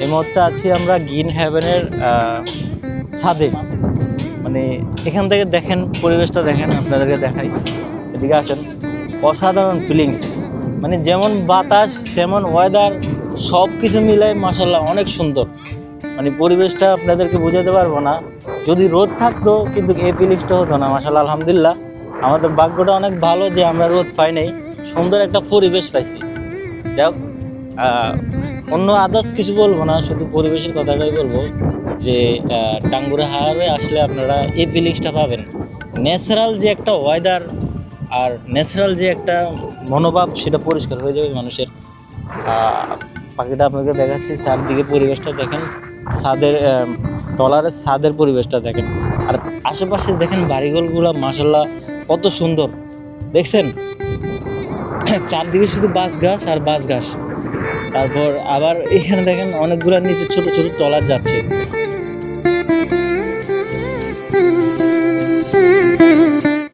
এই মুহূর্তে আছি আমরা গ্রিন হেভেনের ছাদে। মানে এখান থেকে দেখেন, পরিবেশটা দেখেন, আপনাদেরকে দেখাই, এদিকে আসেন। অসাধারণ ফিলিংস, মানে যেমন বাতাস তেমন ওয়েদার, সব কিছু মিলাই মাশাল্লাহ অনেক সুন্দর। মানে পরিবেশটা আপনাদেরকে বোঝাতে পারবো না। যদি রোদ থাকতো কিন্তু এই ফিলিংসটা হতো না। মাশাল্লাহ আলহামদুলিল্লাহ, আমাদের ভাগ্যটা অনেক ভালো যে আমরা রোদ পাই নাই, সুন্দর একটা পরিবেশ পাইছি। যাই হোক, অন্য আদার্স কিছু বলবো না, শুধু পরিবেশের কথাটাই বলবো যে টাঙ্গুরা হাওরে আসলে আপনারা এই ফিলিংসটা পাবেন। ন্যাচারাল যে একটা ওয়েদার আর ন্যাচারাল যে একটা মনোভাব, সেটা পরিষ্কার হয়ে যাবে মানুষের। পাখিটা আপনাকে দেখাচ্ছি, চারদিকে পরিবেশটা দেখেন, ছাদের ট্রলারের ছাদের পরিবেশটা দেখেন, আর আশেপাশে দেখেন বাড়িঘরগুলো মাশাল্লাহ কত সুন্দর দেখছেন। চারদিকে শুধু বাঁশ গাছ আর বাঁশ গাছ। তারপর আবার এখানে দেখেন অনেকগুলো নিচে ছোট ছোট ট্রলার যাচ্ছে।